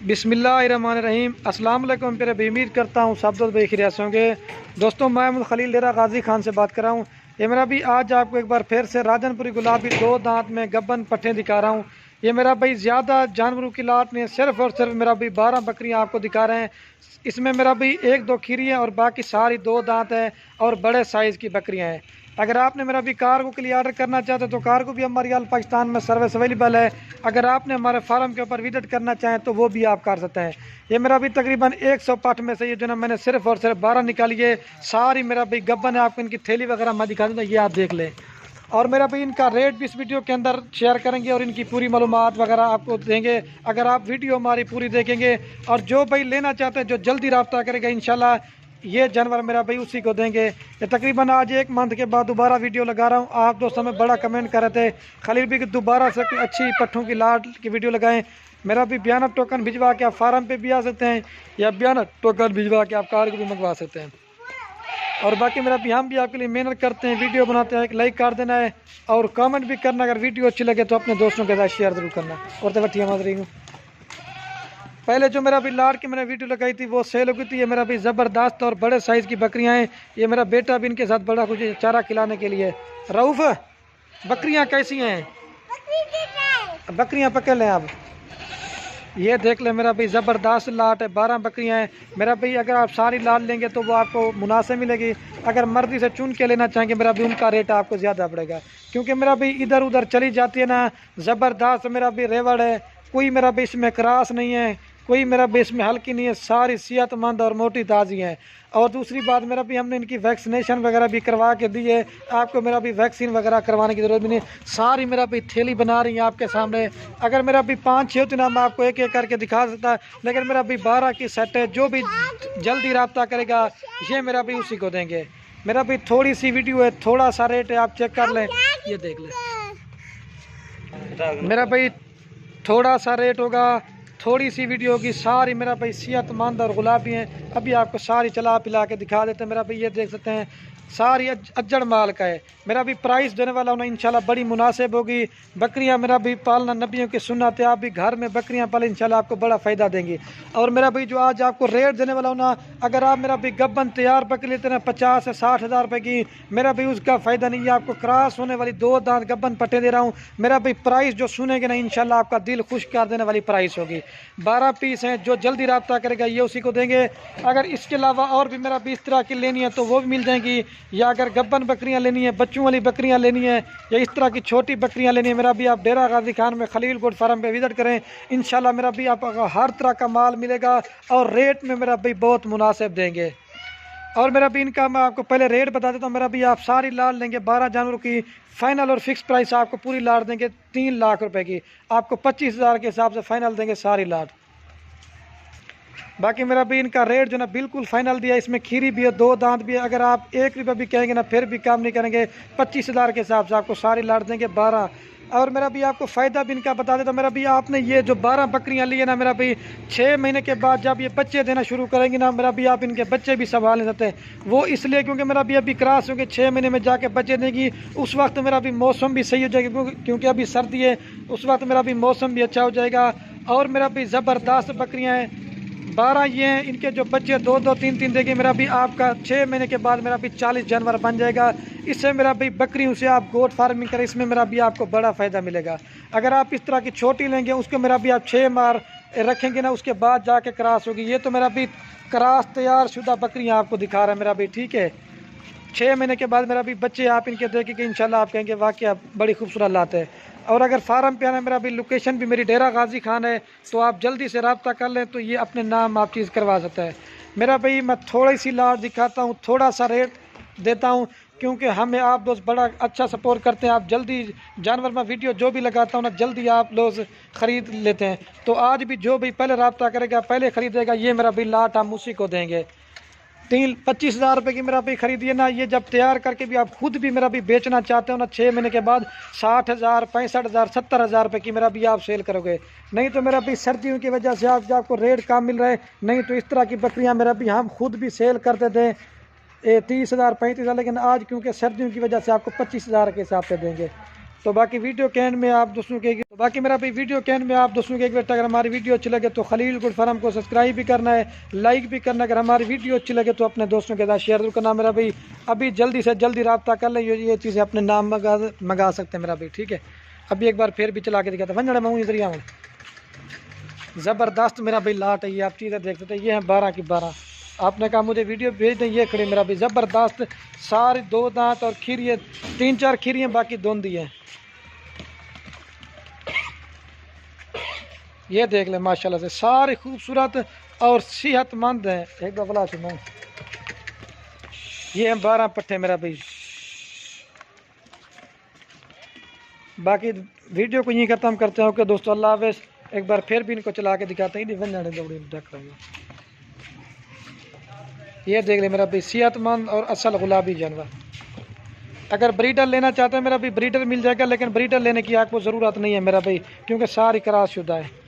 बिस्मिल्लाहिर्रहमानिर्रहीम। अस्सलाम वालेकुम। मेरे भी उम्मीद करता हूँ सब दोस्त खैरियत से होंगे। दोस्तों, मैं खलील डेरा गाजी खान से बात कर रहा हूँ। ये मेरा भी आज आपको एक बार फिर से राजनपुरी गुलाबी 2 दांत में गब्बन पट्टे दिखा रहा हूँ। ये मेरा भाई ज़्यादा जानवरों की लाट में सिर्फ और सिर्फ मेरा भाई 12 बकरियाँ आपको दिखा रहे हैं। इसमें मेरा भाई 1-2 खीरी है और बाकी सारी 2 दांत है और बड़े साइज़ की बकरियाँ हैं। अगर आपने मेरा भी कार्गो के लिए ऑर्डर करना चाहते हैं तो कार्गो भी हमारी आल पाकिस्तान में सर्विस अवेलेबल है। अगर आपने हमारे फार्म के ऊपर विजिट करना चाहें तो वो भी आप कर सकते हैं। ये मेरा भी तकरीबन 100 पट में से ये जो ना मैंने सिर्फ और सिर्फ 12 निकाली है। सारी मेरा भाई गब्बन है। आपको इनकी थैली वगैरह मैं दिखा दूँगा, ये आप देख लें। और मेरा भाई इनका रेट भी इस वीडियो के अंदर शेयर करेंगे और इनकी पूरी मालूमात वगैरह आपको देंगे अगर आप वीडियो हमारी पूरी देखेंगे। और जो भाई लेना चाहते हैं, जो जल्दी रब्ता करेगा, इंशाल्लाह ये जानवर मेरा भाई उसी को देंगे। ये तकरीबन आज 1 मंथ के बाद दोबारा वीडियो लगा रहा हूँ। आप दोस्तों में बड़ा कमेंट कर रहे थे खलील भी कि दोबारा से अच्छी पट्ठों की लाट की वीडियो लगाएं। मेरा भी बयाना टोकन भिजवा के आप फार्म पे भी आ सकते हैं या बयाना टोकन भिजवा के आप कार को भी मंगवा सकते हैं। और बाकी मेरा भी हम भी आपके लिए मेहनत करते हैं, वीडियो बनाते हैं। एक लाइक कर देना है और कमेंट भी करना। अगर वीडियो अच्छी लगे तो अपने दोस्तों के साथ शेयर ज़रूर करना। और तो बटिया मत रही हूँ। पहले जो मेरा भी लाट की मैंने वीडियो लगाई थी वो सेल हो गई थी। ये मेरा भी ज़बरदस्त और बड़े साइज़ की बकरियां हैं। ये मेरा बेटा भी इनके साथ बड़ा कुछ चारा खिलाने के लिए। रऊफ़, बकरियां कैसी हैं? बकरियां पकड़ लें आप। ये देख ले मेरा भाई ज़बरदस्त लाट है। 12 बकरियां हैं मेरा भाई। अगर आप सारी लाट लेंगे तो वो आपको मुनासिब मिलेगी। अगर मर्जी से चुन के लेना चाहेंगे मेरा भी उनका रेट आपको ज़्यादा पड़ेगा, क्योंकि मेरा भाई इधर उधर चली जाती है ना। ज़बरदस्त मेरा भी रेवड़ है, कोई मेरा भी इसमें क्रास नहीं है, कोई मेरा भी इसमें हल्की नहीं है। सारी सेहतमंद और मोटी ताज़ी हैं। और दूसरी बात मेरा भी हमने इनकी वैक्सीनेशन वगैरह भी करवा के दी है। आपको मेरा भी वैक्सीन वगैरह करवाने की ज़रूरत भी नहीं। सारी मेरा भी थैली बना रही है आपके सामने। अगर मेरा भी 5-6 होती ना मैं आपको एक एक करके दिखा सकता, लेकिन मेरा भी 12 की सेट है। जो भी जल्दी रब्ता करेगा ये मेरा भी उसी को देंगे। मेरा भी थोड़ी सी वीडियो है, थोड़ा सा रेट है, आप चेक कर लें, ये देख लें। मेरा भाई थोड़ा सा रेट होगा, थोड़ी सी वीडियो होगी। सारी मेरा भाई सेहतमंद और गुलाबी हैं। अभी आपको सारी चला पिला के दिखा देते हैं। मेरा भाई ये देख सकते हैं सारी अज्जड़ माल का है। मेरा भी प्राइस देने वाला हूँ इंशाल्लाह बड़ी मुनासिब होगी। बकरियाँ मेरा भी पालना नबियों की सुन्नत है। आप भी घर में बकरियाँ पालें, इंशाल्लाह आपको बड़ा फ़ायदा देंगी। और मेरा भाई जो आज आपको रेट देने वाला हूँ ना, अगर आप मेरा भी गब्बन तैयार बकरी लेते ना 50 से 60 हज़ार रुपये की, मेरा भी उसका फ़ायदा नहीं है। आपको क्रॉस होने वाली 2 दांत गब्बन पट्टे दे रहा हूँ। मेरा भी प्राइस जो सुनेंगे ना इंशाल्लाह आपका दिल खुश कर देने वाली प्राइस होगी। 12 पीस हैं, जो जल्दी रब्ता करेगा ये उसी को देंगे। अगर इसके अलावा और भी मेरा भी इस तरह की लेनी है तो वो भी मिल जाएंगी। या अगर गब्बन बकरियां लेनी है, बच्चों वाली बकरियां लेनी है, या इस तरह की छोटी बकरियां लेनी है, मेरा भी आप डेरा गाजी खान में खलील गोट फार्म पे विजिट करें। इंशाल्लाह मेरा भी आप हर तरह का माल मिलेगा और रेट में मेरा भी बहुत मुनासिब देंगे। और मेरा भी इनका मैं आपको पहले रेट बता देता हूँ। मेरा भी आप सारी लाट लेंगे 12 जानवरों की, फाइनल और फिक्स प्राइस आपको पूरी लाट देंगे 3 लाख रुपए की। आपको 25 हज़ार के हिसाब से फाइनल देंगे सारी लाट। बाकी मेरा भी इनका रेट जो ना बिल्कुल फाइनल दिया। इसमें खीरी भी है, 2 दांत भी है। अगर आप 1 रुपये भी कहेंगे ना फिर भी काम नहीं करेंगे। 25 हज़ार के हिसाब से आपको सारी लाट देंगे 12। और मेरा भी आपको फ़ायदा भी इनका बता देता। मेरा भी आपने ये जो 12 बकरियां ली है ना, मेरा भी 6 महीने के बाद जब ये बच्चे देना शुरू करेंगे ना, मेरा भी आप इनके बच्चे भी संभाल नहीं सकते। वो इसलिए क्योंकि मेरा भी अभी क्रॉस होंगे 6 महीने में जाके बच्चे देंगी। उस वक्त मेरा भी मौसम भी सही हो जाएगा, क्योंकि अभी सर्दी है। उस वक्त मेरा भी मौसम भी अच्छा हो जाएगा। और मेरा भी ज़बरदस्त बकरियाँ हैं। 12 ये हैं, इनके जो बच्चे 2-2, 3-3 देंगे। मेरा भी आपका 6 महीने के बाद मेरा भी 40 जानवर बन जाएगा। इससे मेरा भी बकरियों से आप गोट फार्मिंग करें, इसमें मेरा भी आपको बड़ा फ़ायदा मिलेगा। अगर आप इस तरह की छोटी लेंगे उसको मेरा भी आप 6 माह रखेंगे ना, उसके बाद जाके क्रॉस होगी। ये तो मेरा भी क्रॉस तैयार शुदा बकरियाँ आपको दिखा रहा है मेरा भी, ठीक है। 6 महीने के बाद मेरा भी बच्चे आप इनके देखेंगे, इंशाल्लाह आप कहेंगे वाकई बड़ी खूबसूरत लात है। और अगर फार्म पे आना, मेरा भी लोकेशन भी मेरी डेरा गाजी खान है, तो आप जल्दी से रब्ता कर लें तो ये अपने नाम आप चीज़ करवा सकता है। मेरा भाई मैं थोड़ी सी लाट दिखाता हूँ, थोड़ा सा रेट देता हूँ, क्योंकि हमें आप दोस्त बड़ा अच्छा सपोर्ट करते हैं। आप जल्दी जानवर में वीडियो जो भी लगाता हूँ ना, जल्दी आप लोग ख़रीद लेते हैं। तो आज भी जो भी पहले रब्ता करेगा, पहले ख़रीदेगा, ये मेरा भी लाट हम उसी को देंगे। 25 हज़ार रुपये की मेरा भी खरीदिए ना। ये जब तैयार करके भी आप खुद भी मेरा भी बेचना चाहते हो ना, 6 महीने के बाद 60 हज़ार, 65 हज़ार, 70 हज़ार रुपये की मेरा भी आप सेल करोगे। नहीं तो मेरा भी सर्दियों की वजह से आपको रेट कम मिल रहा है। नहीं तो इस तरह की बकरियां मेरा भी हम खुद भी सेल करते थे 30 हज़ार, 35 हज़ार, लेकिन आज क्योंकि सर्दियों की वजह से आपको 25 हज़ार के हिसाब से देंगे। तो बाकी वीडियो के एंड में आप दोस्तों के तो बाकी मेरा भाई वीडियो के एंड में आप दोस्तों के एक बेटा, अगर हमारी वीडियो अच्छी लगे तो खलील गुड फार्म को सब्सक्राइब भी करना है, लाइक भी करना है। अगर हमारी वीडियो अच्छी लगे तो अपने दोस्तों के साथ शेयर जरूर करना मेरा भाई। अभी जल्दी से जल्दी रब्ता कर ले, ये चीज़ें अपने नाम मंगा सकते हैं मेरा भाई, ठीक है। अभी एक बार फिर भी चला के दिखाता वंजड़े मैं इधर आऊँ। ज़बरदस्त मेरा भाई लाट है, ये आप चीज़ें देख सकते हैं, ये है 12 की 12। आपने कहा मुझे वीडियो भेज दें, ये खड़े मेरा भाई ज़बरदस्त सारे 2 दांत और खीरिए 3-4 खीरियाँ बाकी दोंदी हैं। ये देख ले माशाल्लाह से सारे खूबसूरत और सेहतमंद हैं। एक बबला सुनो, ये हैं 12 पट्टे मेरा भाई। बाकी वीडियो को यहीं ख़त्म करते हैं। ओके दोस्तों, अल्लाह हाफ़िज़। एक बार फिर भी इनको चला के दिखाते हैं, दौड़ी ढक रही है। ये देख ले मेरा भाई सेहतमंद और असल गुलाबी जानवर। अगर ब्रीडर लेना चाहते हैं मेरा भाई ब्रीडर मिल जाएगा, लेकिन ब्रीडर लेने की आपको ज़रूरत नहीं है मेरा भाई, क्योंकि सारी क्रॉस शुदा है।